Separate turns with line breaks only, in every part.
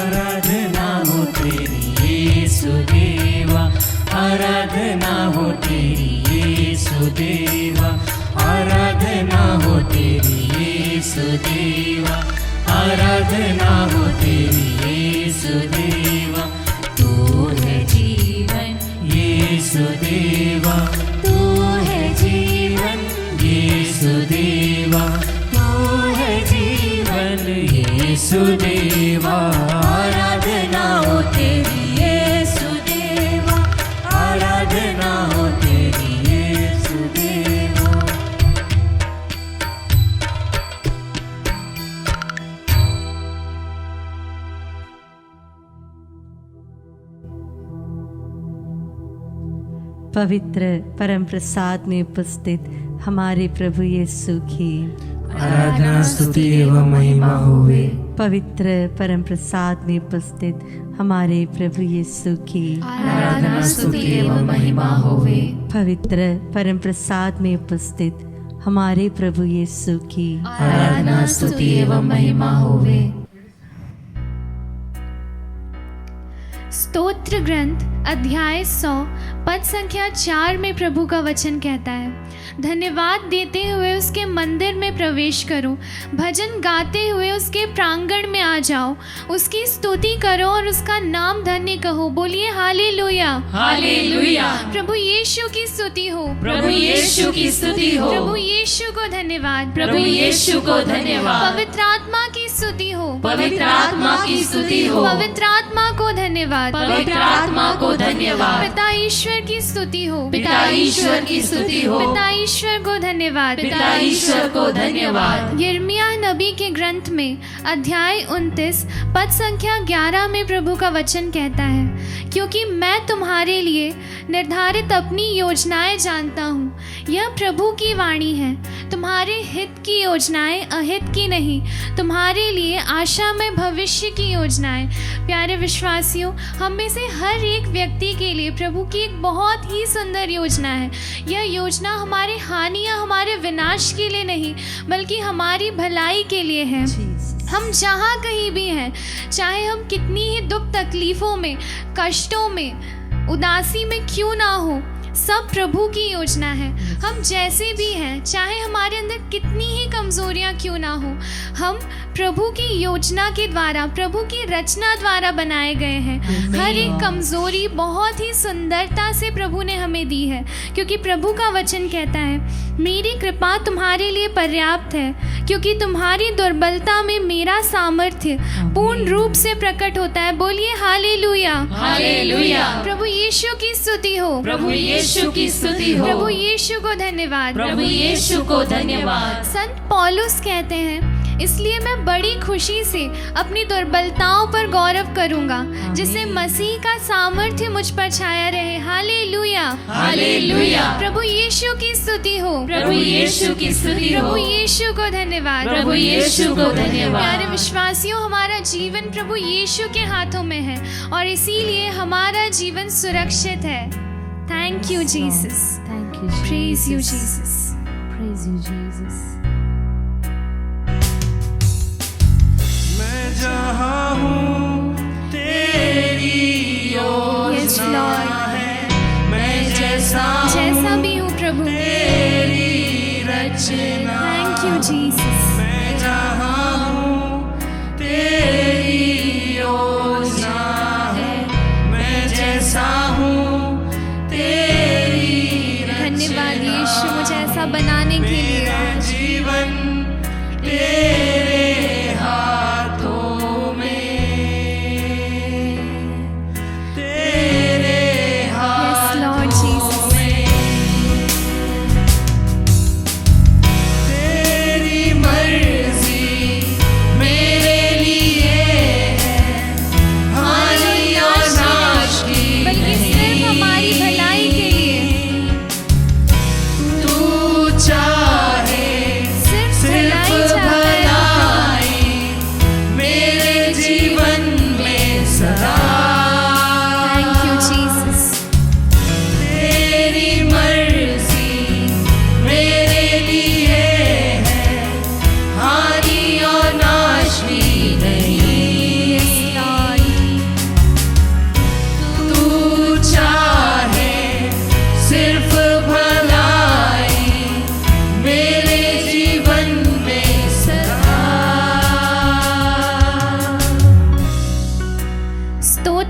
आराधना हो तेरी यीशु देवा, आराधना हो तेरी यीशु देवा, आराधना हो तेरी यीशु देवा, आराधना हो तेरी यीशु देवा। तू है जीवन यीशु देवा, तू है जीवन यीशु देवा, तू है जीवन यीशु देवा। आराधना हो तेरी यीशु देवा, आराधना हो तेरी यीशु देवा।
पवित्र परम प्रसाद में उपस्थित हमारे प्रभु यीशु की
आराधना स्तुति एवं महिमा होवे।
पवित्र परम प्रसाद में उपस्थित हमारे प्रभु यीशु की
आराधना स्तुति एवं महिमा होवे।
पवित्र परम प्रसाद में उपस्थित हमारे प्रभु यीशु की
आराधना स्तुति एवं महिमा होवे। स्तोत्र ग्रंथ अध्याय 100 पद संख्या 4 में प्रभु का वचन कहता है, धन्यवाद देते हुए उसके मंदिर में प्रवेश करो, भजन गाते हुए उसके प्रांगण में आ जाओ, उसकी स्तुति करो और उसका नाम धन्य कहो। बोलिए हालेलुया,
हालेलुया।
प्रभु यीशु की स्तुति हो,
प्रभु यीशु की स्तुति हो,
प्रभु यीशु को धन्यवाद,
प्रभु यीशु को धन्यवाद।
पवित्र आत्मा की स्तुति हो,
पवित्र आत्मा की स्तुति हो,
पवित्र आत्मा को धन्यवाद,
पवित्र आत्मा को धन्यवाद।
पिता ईश्वर की स्तुति हो,
पिता ईश्वर की स्तुति हो,
पिता ईश्वर को धन्यवाद,
पिता ईश्वर को धन्यवाद।
यिर्मयाह नबी के ग्रंथ में अध्याय 29 पद संख्या 11 में प्रभु का वचन कहता है, क्योंकि मैं तुम्हारे लिए निर्धारित अपनी योजनाएं जानता हूँ। यह प्रभु की वाणी है, तुम्हारे हित की योजनाएं अहित की नहीं, तुम्हारे लिए आशा में भविष्य की योजनाएं। प्यारे विश्वासियों, हम में से हर एक व्यक्ति के लिए प्रभु की एक बहुत ही सुंदर योजना है। यह योजना हमारे हानि या हमारे विनाश के लिए नहीं, बल्कि हमारी भलाई के लिए है। हम जहाँ कहीं भी हैं, चाहे हम कितनी ही दुख तकलीफों में, कष्टों में, उदासी में क्यों ना हो, सब प्रभु की योजना है। हम जैसे भी हैं, चाहे हमारे अंदर कितनी ही कमजोरियां क्यों ना हो, हम प्रभु की योजना के द्वारा, प्रभु की रचना द्वारा बनाए गए हैं। हर एक कमजोरी बहुत ही सुंदरता से प्रभु ने हमें दी है, क्योंकि प्रभु का वचन कहता है, मेरी कृपा तुम्हारे लिए पर्याप्त है, क्योंकि तुम्हारी दुर्बलता में मेरा सामर्थ्य पूर्ण रूप से प्रकट होता है। बोलिए हालेलुया,
हालेलुया।
प्रभु यीशु की स्तुति हो,
प्रभु यीशु की स्तुति हो,
प्रभु यीशु को धन्यवाद,
प्रभु यीशु को धन्यवाद।
संत पौलुस कहते हैं, इसलिए मैं बड़ी खुशी से अपनी दुर्बलताओं पर गौरव करूंगा, जिससे मसीह का सामर्थ्य मुझ पर छाया रहे। Hallelujah,
hallelujah.
प्रभु यीशु की स्तुति हो,
प्रभु यीशु की स्तुति हो,
प्रभु यीशु को धन्यवाद,
प्रभु यीशु को धन्यवाद।
प्यारे विश्वासियों, हमारा जीवन प्रभु यीशु के हाथों में है और इसीलिए हमारा जीवन सुरक्षित है। Thank you Jesus,
thank you,
praise you Jesus,
praise you Jesus.
मैं जहाँ हूँ तेरी
Yes,
योजना
Lord.
है, मैं जैसा
भी हूँ प्रभु।
तेरी रचना।
थैंक यू जीसस,
मैं जहाँ हूँ तेरी योजना है, मैं जैसा हूँ तेरी
धन्यवाद यीशु मुझे ऐसा बनाने के लिए।
मेरा जीवन तेरे हाथों में, तेरे
Yes, Lord
हाथों
Jesus.
में, तेरी मर्जी मेरे लिए है, हानि और नाश की
बल्कि सिर्फ हमारी भलाई के लिए।
तू चाहे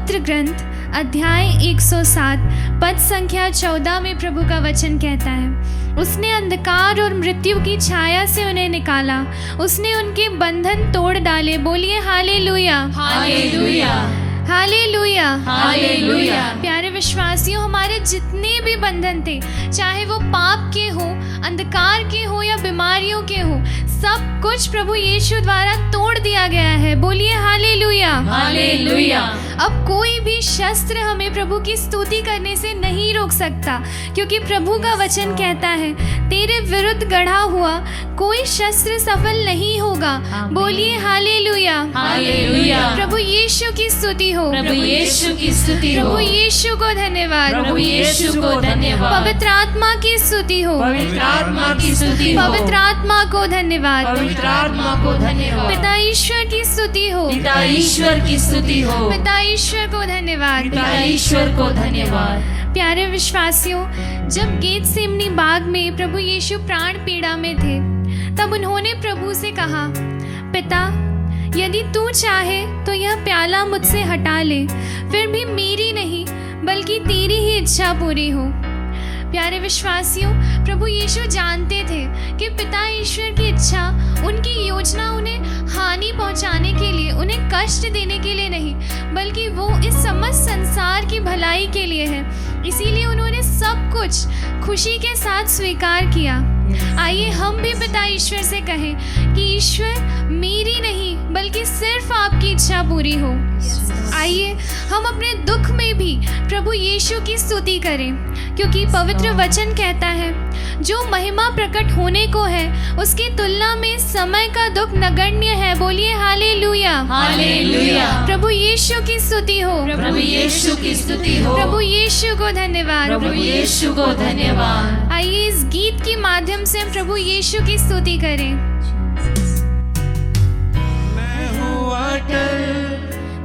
पवित्र ग्रंथ अध्याय 107 पद संख्या 14 में प्रभु का वचन कहता है, उसने अंधकार और मृत्यु की छाया से उन्हें निकाला, उसने उनके बंधन तोड़ डाले। बोलिए हालेलुया,
हालेलुया,
हालेलुया,
हालेलुया।
प्यारे विश्वासियों, हमारे जितने भी बंधन थे, चाहे वो पाप के हो, अंधकार के हो या बीमारियों के हो, सब कुछ प्रभु यीशु द्वारा तोड़ दिया गया है। बोलिए हालेलुया,
हालेलुया।
अब कोई भी शस्त्र हमें प्रभु की स्तुति करने से नहीं रोक सकता, क्योंकि प्रभु का वचन कहता है, तेरे विरुद्ध गढ़ा हुआ कोई शस्त्र सफल नहीं होगा। बोलिए हालेलुया,
हालेलुया।
प्रभु यीशु की स्तुति हो,
प्रभु यीशु की स्तुति हो,
प्रभु यीशु को धन्यवाद,
प्रभु यीशु को धन्यवाद,
पवित्र आत्मा की स्तुति हो,
पवित्र आत्मा की स्तुति हो,
पवित्र आत्मा को धन्यवाद,
पवित्र आत्मा को धन्यवाद,
पिता ईश्वर की स्तुति हो,
पिता ईश्वर की स्तुति हो,
पिता ईश्वर को धन्यवाद,
पिता ईश्वर को धन्यवाद।
प्यारे विश्वासियों, जब गेतसेमनी बाग में प्रभु यीशु प्राण पीड़ा में थे, तब उन्होंने प्रभु से कहा, पिता यदि तू चाहे तो यह प्याला मुझसे हटा ले, फिर भी मेरी नहीं बल्कि तेरी ही इच्छा पूरी हो। प्यारे विश्वासियों, प्रभु यीशु जानते थे कि पिता ईश्वर की इच्छा, उनकी योजना उन्हें हानि पहुंचाने के लिए, उन्हें कष्ट देने के लिए नहीं, बल्कि वो इस समस्त संसार की भलाई के लिए है। इसीलिए उन्होंने सब कुछ खुशी के साथ स्वीकार किया। आइए हम भी पिता ईश्वर से कहें कि ईश्वर मेरी नहीं बल्कि सिर्फ आपकी इच्छा पूरी हो। आइए हम अपने दुख में भी प्रभु यीशु की स्तुति करें, क्योंकि पवित्र वचन कहता है, जो महिमा प्रकट होने को है उसकी तुलना में समय का दुख नगण्य है। बोलिए हालेलुया,
हालेलुया।
प्रभु यीशु की स्तुति हो,
प्रभु यीशु की स्तुति हो,
प्रभु यीशु को धन्यवाद,
प्रभु यीशु को धन्यवाद।
आइए इस गीत के माध्यम से हम प्रभु यीशु की स्तुति करें।
मैं हूँ अटल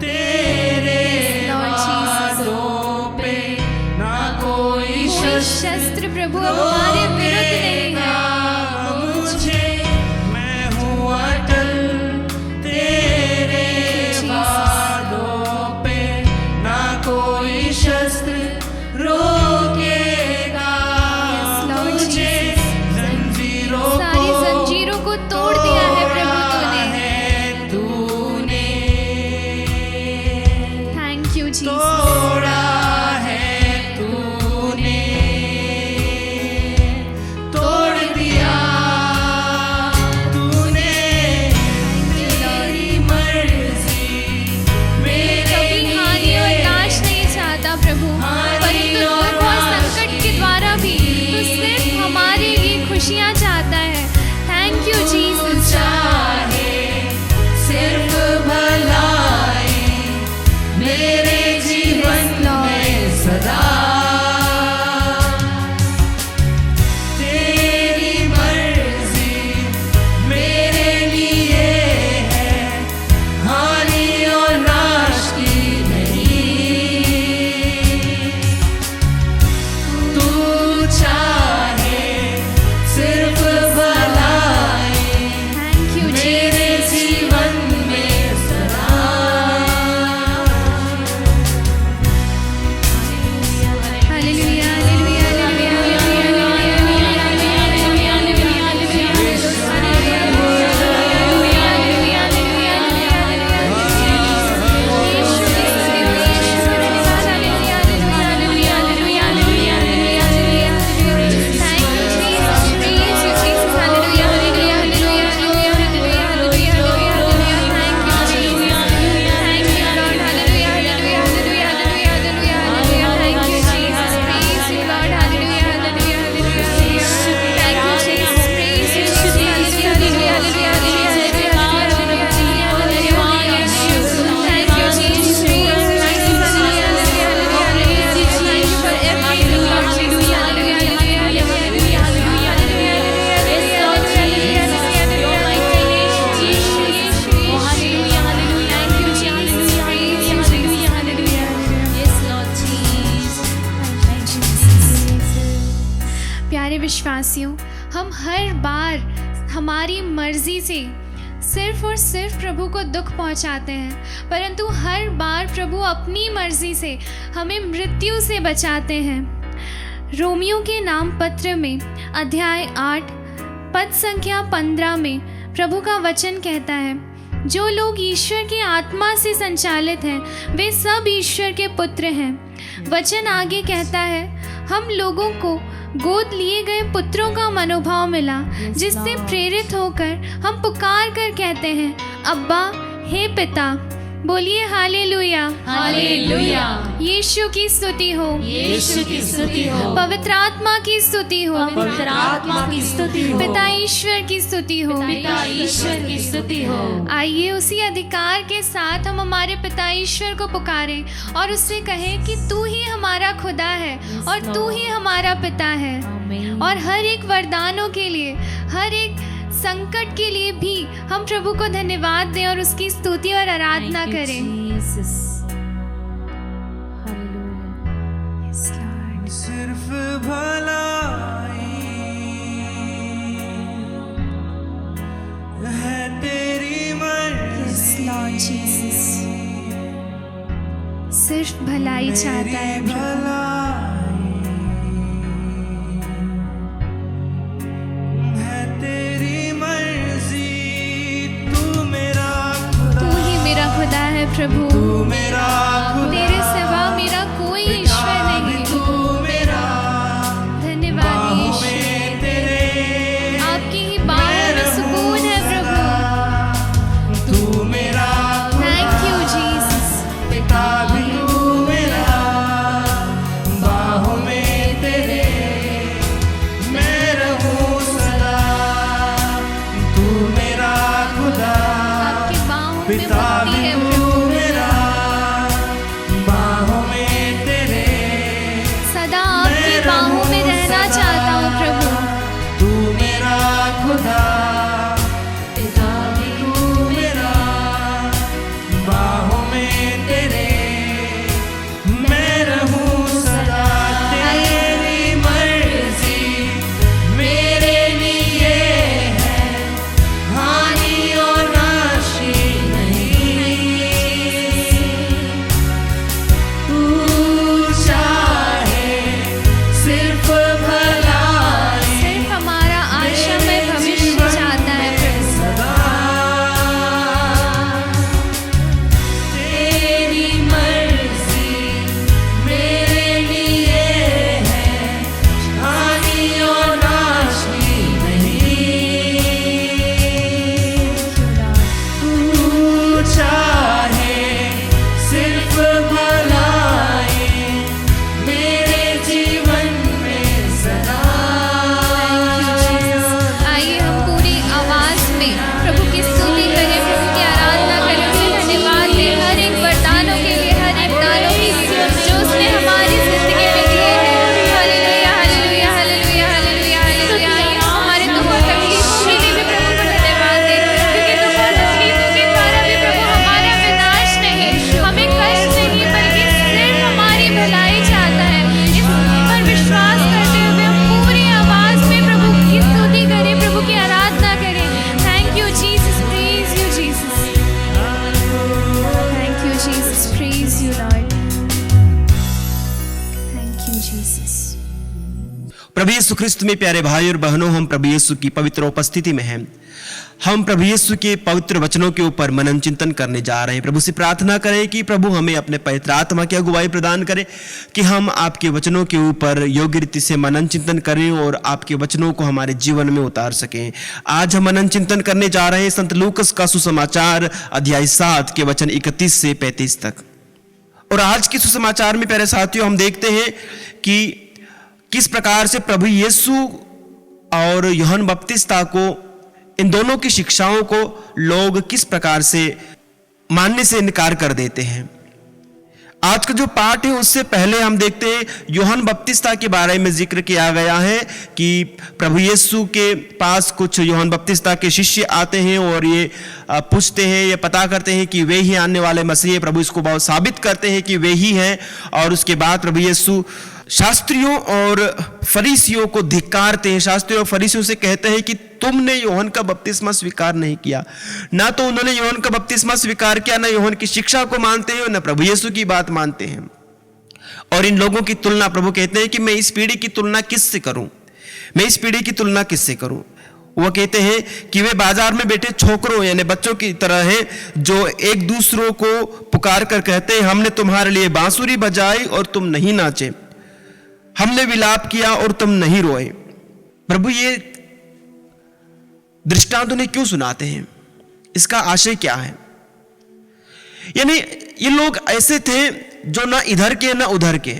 तेरे वादों पे, ना कोई
कोई शस्त्र प्रभु अब हमारे विरुद्ध नहीं है।
मुझे, मैं हूँ अटल तेरे वादों पे, ना कोई शस्त्र रोकेगा मुझे। जंजीरों
सारी जंजीरों को तोड़ दिया है प्रभु तूने। Thank you Jesus.
तोड़ा है तूने, तोड़ दिया तूने, तेरी मर्जी मेरे
कभी हानि और नाश नहीं चाहता प्रभु, परंतु दुख और संकट के द्वारा भी तो सिर्फ हमारे लिए खुशियाँ चाहता है। Thank you Jesus.
चाहे सिर्फ भलाई मेरे जीवन में सदा, तेरी मर्जी मेरे लिए है, हानि और नाश की नहीं। तू चाहे सिर्फ भलाई
थैंक यू
मेरे जीवन में सदा।
हालेलुया, हालेलुया, प्यारे विश्वासियों, हम हर बार हमारी मर्जी से सिर्फ और सिर्फ प्रभु को दुख पहुंचाते हैं, परंतु हर बार प्रभु अपनी मर्जी से हमें मृत्यु से बचाते हैं। रोमियो के नाम पत्र में अध्याय 8 पद संख्या 15 में प्रभु का वचन कहता है, जो लोग ईश्वर की आत्मा से संचालित हैं वे सब ईश्वर के पुत्र हैं। वचन आगे कहता है, हम लोगों को गोद लिए गए पुत्रों का मनोभाव मिला, जिससे प्रेरित होकर हम पुकार कर कहते हैं, अब्बा हे पिता। बोलिए हालेलुया,
हालेलुया।
यीशु की स्तुति हो,
यीशु की स्तुति हो,
पवित्र आत्मा की स्तुति हो,
पवित्र आत्मा की स्तुति हो,
पिता ईश्वर की स्तुति हो,
पिता ईश्वर की स्तुति हो।
आइए उसी अधिकार के साथ हम हमारे पिता ईश्वर को पुकारें और उससे कहें कि तू ही हमारा खुदा है और तू ही हमारा पिता है। और हर एक वरदानों के लिए, हर एक संकट के लिए भी हम प्रभु को धन्यवाद दें और उसकी स्तुति और आराधना करें।
सिर्फ भलाई है तेरी मर्जी,
सिर्फ भलाई चाहता है प्रभु। खुदा है प्रभु,
तू मेरा खुदा,
तेरे सिवा मेरा कोई ईश्वर नहीं।
तू मेरा,
धन्यवाद यीशु,
तेरे
आपकी ही बाहों में सुकून है प्रभु।
तू मेरा,
थैंक यू जीसस।
पिता भी तू मेरा, बाहों में तेरे मैं रहूं सदा। तू मेरा खुदा,
आपकी बाहों में
पिता
मुक्ति है
तू
प्रभु।
मेरा, बाहों में तेरे
सदा आपकी बाहों में रहना चाहता हूँ प्रभु।
तू मेरा खुदा, पिता भी तू मेरा, बाहों में तेरे मैं रहूं सदा। तेरी मर्जी मेरे लिए है, हानि और नाशी सिर्फ भलाई,
सिर्फ हमारा आशामय भविष्य चाहता है प्रभु।
सदा तेरी मर्जी मेरे लिए है, हानि और नाशी नहीं। तू चाहे सिर्फ भलाई मेरे जीवन में सदा।
आइए हम पूरी आवाज में प्रभु की स्तुति करें, प्रभु की आराधना करें, उसे धन्यवाद दें हर एक वरदानों के लिए, हर एक दानों के लिए जो उसने हमारी जिंदगी में दिए हैं। Hallelujah, hallelujah, hallelujah, hallelujah, hallelujah. आइए हमारे दुख और तकलीफों के लिए भी प्रभु को धन्यवाद दें, क्योंकि दुख और तकलीफों के द्वारा भी प्रभु हमारा विनाश नहीं, हमें कष्ट नहीं, बल्कि सिर्फ हमारी भलाई चाहता है। इस पर विश्वास करते हुए हम पूरी आवाज में प्रभु की स्तुति करें, प्रभु की आराधना करें। Thank you Jesus, praise you Jesus, thank you Jesus, praise you Lord, thank you Jesus.
प्रभु यीशु ख्रिस्त में प्यारे भाई और बहनों, हम प्रभु यीशु की पवित्र उपस्थिति में हैं। हम प्रभु यीशु के पवित्र वचनों के ऊपर मनन चिंतन करने जा रहे हैं। प्रभु से प्रार्थना करें कि प्रभु हमें अपने पवित्र आत्मा की अगुवाई प्रदान करे कि हम आपके वचनों के ऊपर योग्य रीति से मनन चिंतन करें और आपके वचनों को हमारे जीवन में उतार सकें। आज हम मनन चिंतन करने जा रहे हैं संत लूकस का सुसमाचार अध्याय 7 के वचन 31 से 35 तक। और आज के सुसमाचार में प्यारे साथियों हम देखते हैं कि किस प्रकार से प्रभु यीशु और यूहन्ना बपतिस्ता को, इन दोनों की शिक्षाओं को लोग किस प्रकार से मानने से इनकार कर देते हैं। आज का जो पाठ है उससे पहले हम देखते हैं यूहन्ना बपतिस्ता के बारे में जिक्र किया गया है कि प्रभु यीशु के पास कुछ यूहन्ना बपतिस्ता के शिष्य आते हैं और ये पूछते हैं, ये पता करते हैं कि वे ही आने वाले मसीह। प्रभु इसको बहुत साबित करते हैं कि वे ही हैं। और उसके बाद प्रभु यीशु शास्त्रियों और फरीसियों को धिक्कारते हैं। शास्त्रियों और फरीसियों से कहते हैं कि तुमने यूहन्ना का बपतिस्मा स्वीकार नहीं किया। ना तो उन्होंने यूहन्ना का बपतिस्मा स्वीकार किया, ना यूहन्ना की शिक्षा को मानते हैं, ना प्रभु यीशु की बात मानते हैं। और इन लोगों की तुलना प्रभु कहते हैं कि मैं इस पीढ़ी की तुलना किससे करूं, मैं इस पीढ़ी की तुलना किससे करूं। वो कहते हैं कि वे बाजार में बैठे छोकरों यानी बच्चों की तरह हैं, जो एक दूसरों को पुकार कर कहते हैं, हमने तुम्हारे लिए बांसुरी बजाई और तुम नहीं नाचे, हमने विलाप किया और तुम नहीं रोए। प्रभु ये दृष्टांत उन्हें क्यों सुनाते हैं, इसका आशय क्या है? यानी ये लोग ऐसे थे जो ना इधर के ना उधर के,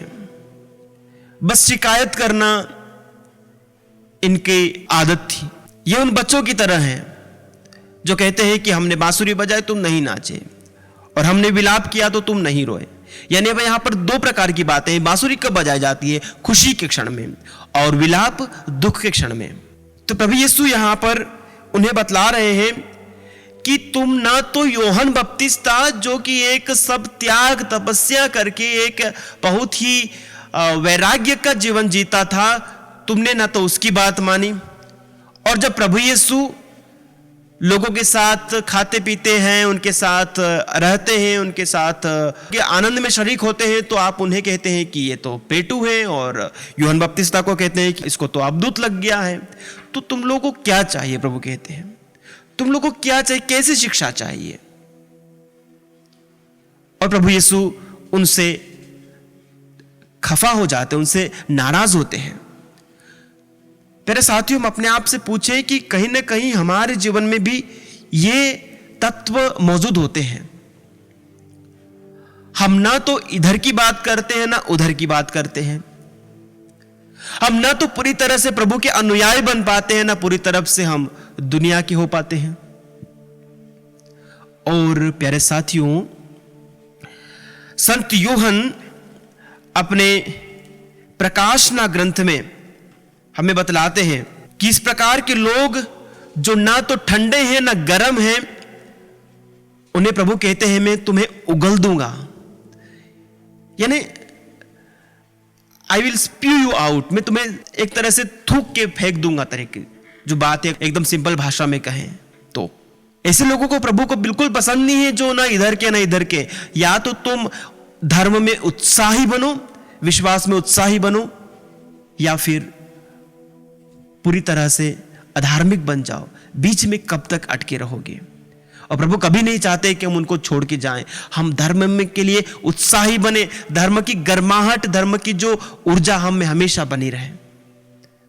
बस शिकायत करना इनकी आदत थी। ये उन बच्चों की तरह हैं जो कहते हैं कि हमने बांसुरी बजाई तुम नहीं नाचे, और हमने विलाप किया तो तुम नहीं रोए। यानी अब यहां पर दो प्रकार की बातें हैं। बांसुरी कब बजाई जाती है? खुशी के क्षण में, और विलाप दुख के क्षण में। तो प्रभु यीशु यहां पर उन्हें बतला रहे हैं कि तुम ना तो यूहन्ना बपतिस्ता जो कि एक सब त्याग तपस्या करके एक बहुत ही वैराग्य का जीवन जीता था, तुमने ना तो उसकी बात मानी, और जब प्रभु यीशु लोगों के साथ खाते पीते हैं, उनके साथ रहते हैं, उनके साथ के आनंद में शरीक होते हैं, तो आप उन्हें कहते हैं कि ये तो पेटू है, और यूहन्ना बपतिस्ता को कहते हैं कि इसको तो अबदूत लग गया है। तो तुम लोगों को क्या चाहिए? प्रभु कहते हैं तुम लोगों को क्या चाहिए, कैसी शिक्षा चाहिए? और प्रभु यीशु उनसे खफा हो जाते हैं, उनसे नाराज होते हैं। मेरे साथियों, हम अपने आप से पूछें कि कहीं ना कहीं हमारे जीवन में भी ये तत्व मौजूद होते हैं। हम ना तो इधर की बात करते हैं, ना उधर की बात करते हैं। हम ना तो पूरी तरह से प्रभु के अनुयायी बन पाते हैं, ना पूरी तरफ से हम दुनिया के हो पाते हैं। और प्यारे साथियों, संत यूहन्ना अपने प्रकाशना ग्रंथ में हमें बतलाते हैं कि इस प्रकार के लोग जो ना तो ठंडे हैं ना गर्म हैं, उन्हें प्रभु कहते हैं मैं तुम्हें उगल दूंगा, यानी I will spew you out, मैं तुम्हें एक तरह से थूक के फेंक दूंगा। तरह की जो बात है एकदम सिंपल भाषा में कहें तो ऐसे लोगों को प्रभु को बिल्कुल पसंद नहीं है जो ना इधर के ना इधर के। या तो तुम धर्म में उत्साही बनो, विश्वास में उत्साही बनो, या फिर पूरी तरह से अधार्मिक बन जाओ। बीच में कब तक अटके रहोगे? और प्रभु कभी नहीं चाहते कि हम उनको छोड़ के जाएं। हम धर्म में के लिए उत्साही बने, धर्म की गर्माहट, धर्म की जो ऊर्जा हम में हमेशा बनी रहे।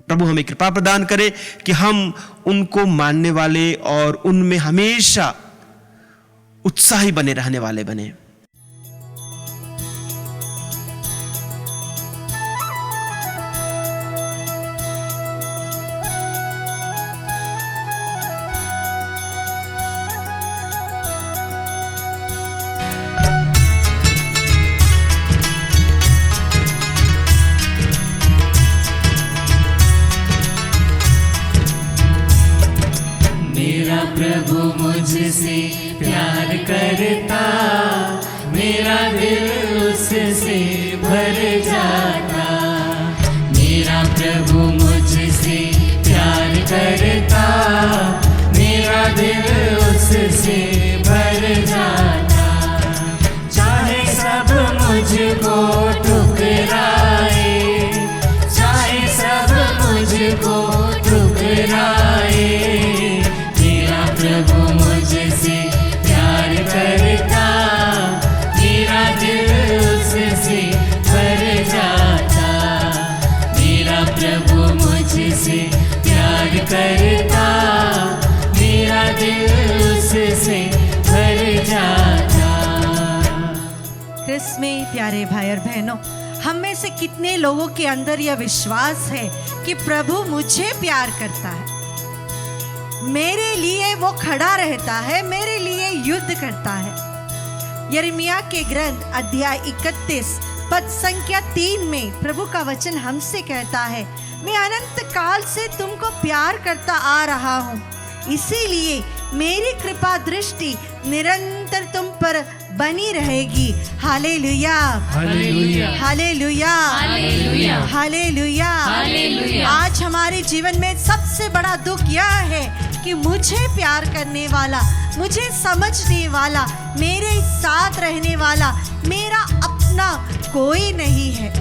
प्रभु हमें कृपा प्रदान करे कि हम उनको मानने वाले और उनमें हमेशा उत्साही बने रहने वाले बने।
प्रभु मुझसे प्यार करता, मेरा दिल उससे भर जाता। मेरा प्रभु मुझसे प्यार करता, मेरा दिल उससे भर जाता। चाहे सब मुझको ठुकराए, चाहे सब मुझको ठुकराए, प्रभु मुझसे प्यार करता, मेरा दिल उससे भर जाता। मेरा प्रभु मुझसे प्यार करता, मेरा दिल उससे भर जाता।
क्रिस्त में प्यारे भाई और बहनों, हम में से कितने लोगों के अंदर यह विश्वास है कि प्रभु मुझे प्यार करता है, मेरे लिए वो खड़ा रहता है, मेरे लिए युद्ध करता है। यिर्मयाह के ग्रंथ अध्याय 31 पद संख्या 3 में प्रभु का वचन हमसे कहता है, मैं अनंत काल से तुमको प्यार करता आ रहा हूँ, इसीलिए मेरी कृपा दृष्टि निरंतर तुम पर बनी रहेगी। Hallelujah,
hallelujah,
hallelujah,
hallelujah,
hallelujah.
Hallelujah.
आज हमारे जीवन में सबसे बड़ा दुख यह है कि मुझे प्यार करने वाला, मुझे समझने वाला, मेरे साथ रहने वाला मेरा अपना कोई नहीं है।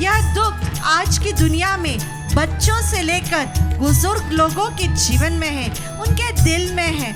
यह दुख आज की दुनिया में बच्चों से लेकर बुजुर्ग लोगों के जीवन में है, उनके दिल में है,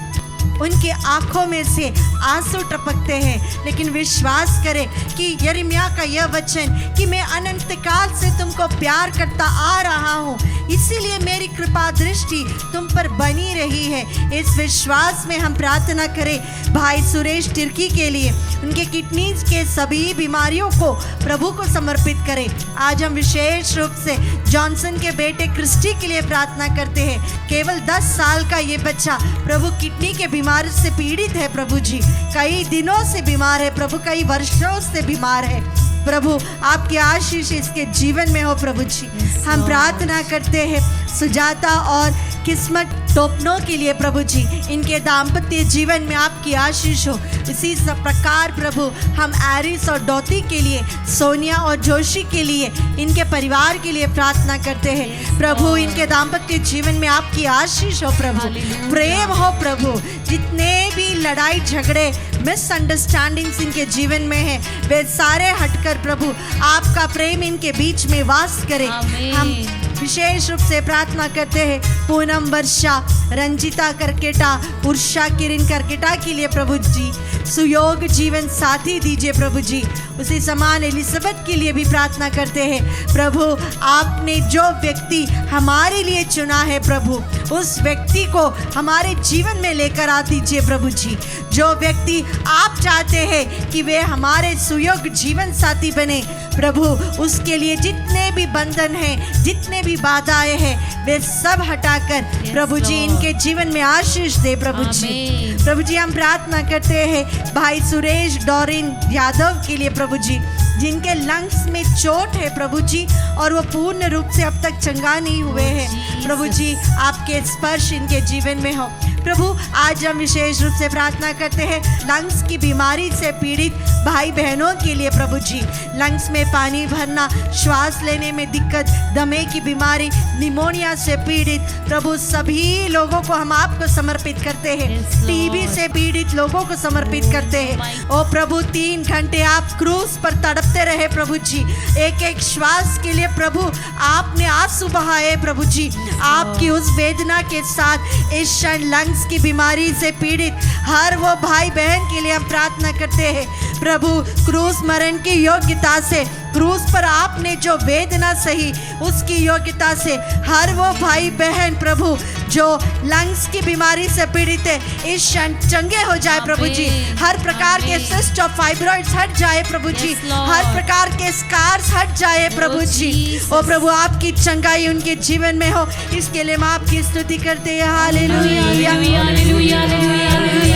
उनके आंखों में से आंसू टपकते हैं। लेकिन विश्वास करें कि यिर्मयाह का यह वचन कि मैं अनंत काल से तुमको प्यार करता आ रहा हूँ, इसीलिए मेरी कृपा दृष्टि तुम पर बनी रही है। इस विश्वास में हम प्रार्थना करें भाई सुरेश तिर्की के लिए, उनके किडनीज के सभी बीमारियों को प्रभु को समर्पित करें। आज हम विशेष रूप से जॉनसन के बेटे क्रिस्टी के लिए प्रार्थना करते हैं। केवल 10 साल का ये बच्चा प्रभु किडनी के बीमारी से पीड़ित है प्रभु जी, कई दिनों से बीमार है प्रभु, कई वर्षों से बीमार है प्रभु। आपकी आशीष इसके जीवन में हो प्रभु जी। हम प्रार्थना करते हैं सुजाता और किस्मत टोपनो के लिए प्रभु जी, इनके दाम्पत्य जीवन में आपकी आशीष हो। इसी सब प्रकार प्रभु हम एरिस और डॉती के लिए, सोनिया और जोशी के लिए, इनके परिवार के लिए प्रार्थना करते हैं प्रभु। इनके दाम्पत्य जीवन में आपकी आशीष हो प्रभु, प्रेम हो प्रभु। जितने भी लड़ाई झगड़े मिसअंडरस्टैंडिंग्स इनके जीवन में है, वे सारे हटकर प्रभु आपका प्रेम इनके बीच में वास करे। हम विशेष रूप से प्रार्थना करते हैं पूनम, वर्षा, रंजिता करकेटा, उर्षा किरण करकेटा के लिए प्रभु जी सुयोग जीवन साथी दीजिए प्रभु जी। उसी समान एलिजाबेथ के लिए भी प्रार्थना करते हैं प्रभु। आपने जो व्यक्ति हमारे लिए चुना है प्रभु, उस व्यक्ति को हमारे जीवन में लेकर आ दीजिए प्रभु जी। जो व्यक्ति आप चाहते हैं कि वे हमारे सुयोग जीवन साथी बने प्रभु, उसके लिए जितने भी बंधन हैं, जितने भी बाधाएं हैं, वे सब हटाकर प्रभु जी इनके जीवन में आशीष दे प्रभु जी। प्रभु जी हम प्रार्थना करते हैं भाई सुरेश डोरिन यादव के लिए प्रभु जी, जिनके लंग्स में चोट है प्रभु जी, और वो पूर्ण रूप से अब तक चंगा नहीं हुए हैं प्रभु जी। आपके स्पर्श इनके जीवन में हो प्रभु। आज हम विशेष रूप से प्रार्थना करते हैं लंग्स की बीमारी से पीड़ित भाई बहनों के लिए प्रभु जी। लंग्स में पानी भरना, श्वास लेने में दिक्कत, दमे की बीमारी, निमोनिया से पीड़ित प्रभु सभी लोगों को हम आपको समर्पित करते हैं। टीबी से पीड़ित लोगों को समर्पित करते हैं। ओ प्रभु 3 घंटे आप क्रूस पर तड़पते रहे प्रभु जी, एक एक श्वास के लिए प्रभु आपने आंसू बहाए प्रभु जी। आपकी उस वेदना के साथ इस क्षण लंग्स की बीमारी से पीड़ित हर वो भाई बहन के लिए हम प्रार्थना करते हैं प्रभु। क्रूस मरण की योग्यता से, क्रूस पर आपने जो वेदना सही उसकी योग्यता से हर वो भाई बहन प्रभु जो लंग्स की बीमारी से पीड़ित है, इस क्षण चंगे हो जाए प्रभु जी। हर प्रकार के सिस्ट और फाइब्रॉइड्स हट जाए प्रभु जी, हर प्रकार के स्कार्स हट जाए प्रभु जी। ओ प्रभु आपकी चंगाई उनके जीवन में हो, इसके लिए हम आपकी स्तुति करते हैं। हालेलुया।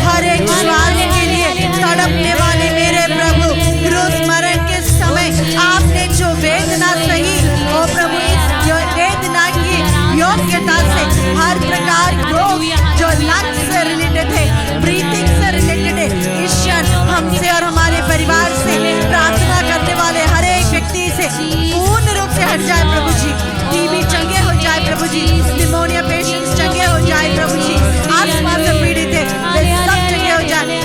हर एक श्वास के लिए तड़पने वाले मेरे प्रभु, क्रूस मरण के समय आपने जो वेदना सही, ओ प्रभु इस वेदना की योग्यता से हर प्रकार रोग जो लंग्स से रिलेटेड है, ब्रीथिंग से रिलेटेड है, इस क्षण हमसे और हमारे परिवार से प्रार्थना करने वाले हर एक व्यक्ति से पूर्ण रूप से हट जाए प्रभु जी। टीबी चंगे हो जाए प्रभु जी, निमोनिया पेशेंट्स चंगे हो जाए प्रभु जी, आसमा से पीड़ित है वे सब चंगे हो जाए।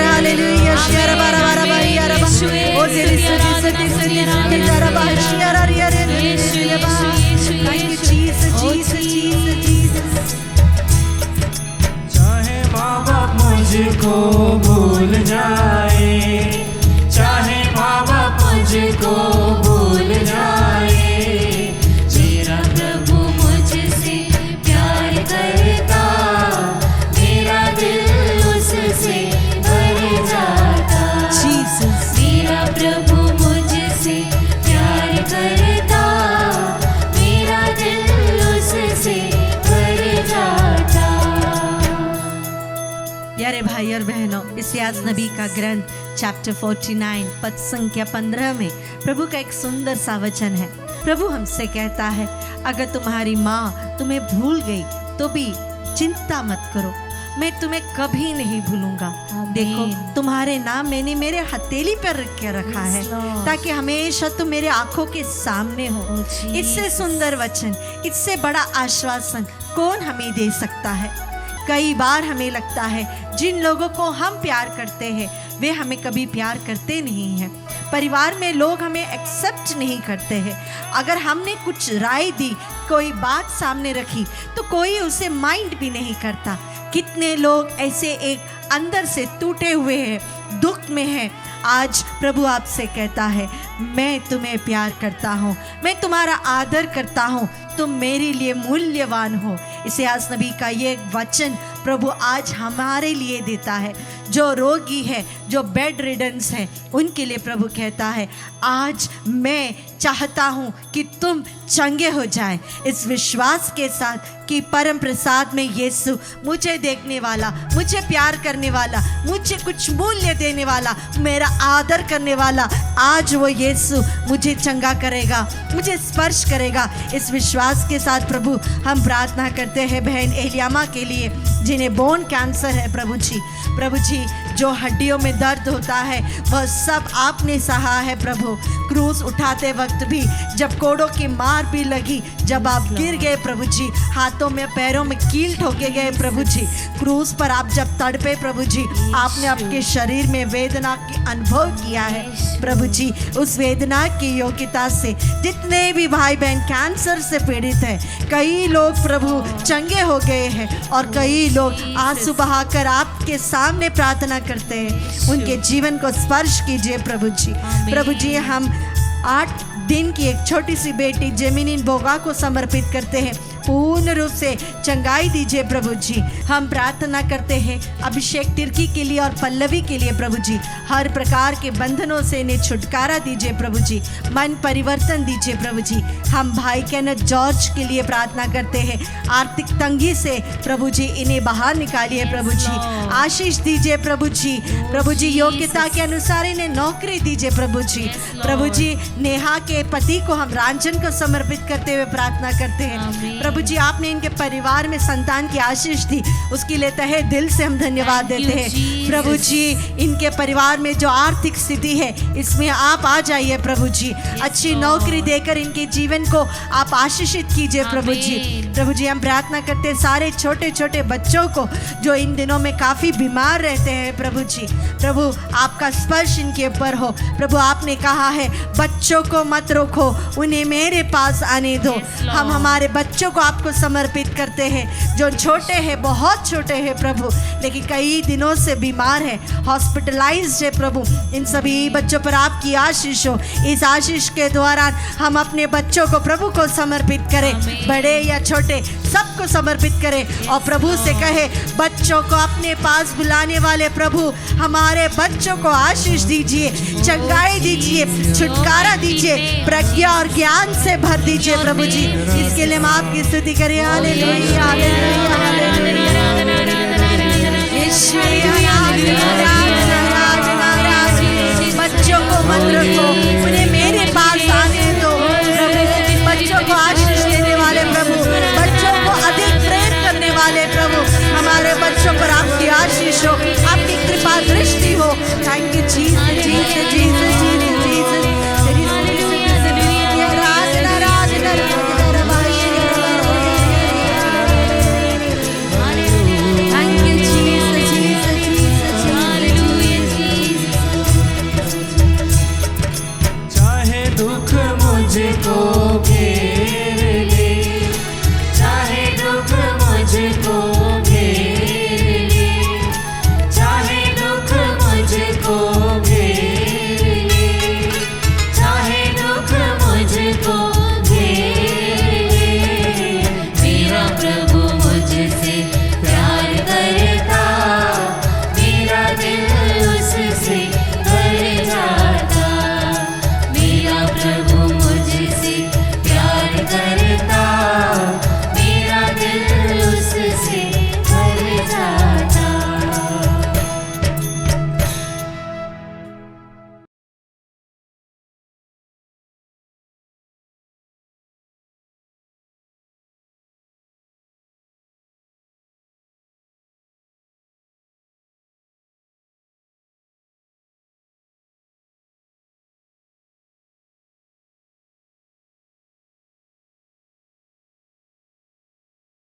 हालेलुया। शेरा बारा बारा बारी यारा बा, ओ तेरी स्तुति स्तुति स्तुति यारा बा, शेरा रे रे रे बा। Thank you Jesus Jesus Jesus Jesus.
चाहे माँ बाप मुझको भूल जाए, चाहे माँ बाप मुझको भूल जाए,
मेरा प्रभु मुझसे प्यार करता, मेरा दिल उससे भर जाता।
जीसस
मेरा प्रभु मुझसे प्यार करता, मेरा दिल उससे भर जाता।
प्यारे भाई और बहनों, इस्यास नबी का ग्रंथ चैप्टर 49 पद संख्या 15 में प्रभु का एक सुंदर सा वचन है। प्रभु हमसे कहता है, अगर तुम्हारी माँ तुम्हें भूल गई तो भी चिंता मत करो, मैं तुम्हें कभी नहीं भूलूंगा।
आमीन।
देखो तुम्हारे नाम मैंने मेरे हथेली पर रख के रखा है,
Yes, Lord.
ताकि हमेशा तुम मेरे आंखों के सामने हो।
Oh, Jesus.
इससे सुंदर वचन, इससे बड़ा आश्वासन कौन हमें दे सकता है। कई बार हमें लगता है जिन लोगों को हम प्यार करते हैं वे हमें कभी प्यार करते नहीं हैं। परिवार में लोग हमें एक्सेप्ट नहीं करते हैं। अगर हमने कुछ राय दी, कोई बात सामने रखी, तो कोई उसे माइंड भी नहीं करता। कितने लोग ऐसे एक अंदर से टूटे हुए हैं, दुख में हैं। आज प्रभु आपसे कहता है, मैं तुम्हें प्यार करता हूँ, मैं तुम्हारा आदर करता हूँ, तुम मेरे लिए मूल्यवान हो। इसायास नबी का ये वचन प्रभु आज हमारे लिए देता है। जो रोगी है, जो बेड रिडन्स हैं, उनके लिए प्रभु कहता है, आज मैं चाहता हूँ कि तुम चंगे हो जाए, इस विश्वास के साथ कि परम प्रसाद में यीशु मुझे देखने वाला, मुझे प्यार करने वाला, मुझे कुछ मूल्य देने वाला, मेरा आदर करने वाला, आज वो यीशु मुझे चंगा करेगा, मुझे स्पर्श करेगा। इस विश्वास के साथ प्रभु हम प्रार्थना करते हैं बहन एलियामा के लिए, जिन्हें बोन कैंसर है। प्रभु जी जो हड्डियों में दर्द होता है वह सब आपने सहा है प्रभु। क्रूस उठाते वक्त भी जब कोड़ों की मार भी लगी, जब आप गिर गए प्रभु जी, हाथों में पैरों में कील ठोके गए प्रभु जी, क्रूस पर आप जब तड़पे प्रभु जी, आपने आपके शरीर में वेदना की अनुभव किया है प्रभु जी। उस वेदना की योग्यता से जितने भी भाई बहन कैंसर से पीड़ित हैं, कई लोग प्रभु चंगे हो गए हैं और कई लोग आंसू बहाकर आपके सामने प्रार्थना करते हैं। उनके जीवन को स्पर्श कीजिए प्रभु जी। प्रभु जी हम 8 दिन की एक छोटी सी बेटी जेमिनी बोगा को समर्पित करते हैं, पूर्ण रूप से चंगाई दीजिए प्रभु जी। हम प्रार्थना करते हैं अभिषेक तिर्की के लिए और पल्लवी के लिए प्रभु जी, हर प्रकार के बंधनों से इन्हें छुटकारा दीजिए प्रभु जी, मन परिवर्तन दीजिए प्रभु जी। हम भाई केनेथ जॉर्ज के लिए प्रार्थना करते हैं, आर्थिक तंगी से प्रभु जी इन्हें बाहर निकालिए प्रभु जी, आशीष दीजिए प्रभु जी। प्रभु जी योग्यता के अनुसार इन्हें नौकरी दीजिए प्रभु जी। प्रभु जी नेहा के पति को हम रांझन को समर्पित करते हुए प्रार्थना करते हैं प्रभु जी, आपने इनके परिवार में संतान की आशीष दी, उसके लिए तहे दिल से हम धन्यवाद देते हैं प्रभु जी। इनके परिवार में जो आर्थिक स्थिति है इसमें आप आ जाइए प्रभु जी, अच्छी नौकरी देकर इनके जीवन को आप आशीषित कीजिए प्रभु जी। प्रभु जी हम प्रार्थना करते हैं सारे छोटे छोटे बच्चों को जो इन दिनों में काफ़ी बीमार रहते हैं प्रभु जी, प्रभु आपका स्पर्श इनके ऊपर हो प्रभु। आपने कहा है बच्चों को मत रोको, उन्हें मेरे पास आने दो। हम हमारे बच्चों को आपको समर्पित करते हैं जो छोटे हैं, बहुत छोटे हैं प्रभु, लेकिन कई दिनों से बीमार है, हॉस्पिटलाइज्ड है प्रभु। इन सभी बच्चों पर आपकी आशीष हो। इस आशीष के दौरान हम अपने बच्चों को प्रभु को समर्पित करें, बड़े या छोटे सबको समर्पित करें और प्रभु से कहे बच्चों को अपने पास बुलाने वाले प्रभु हमारे बच्चों को आशीष दीजिए, चंगाई दीजिए, छुटकारा दीजिए, प्रज्ञा और ज्ञान से भर दीजिए प्रभु जी। इसके लिए हम आपकी स्तुति करें। Hallelujah hallelujah hallelujah. यीशु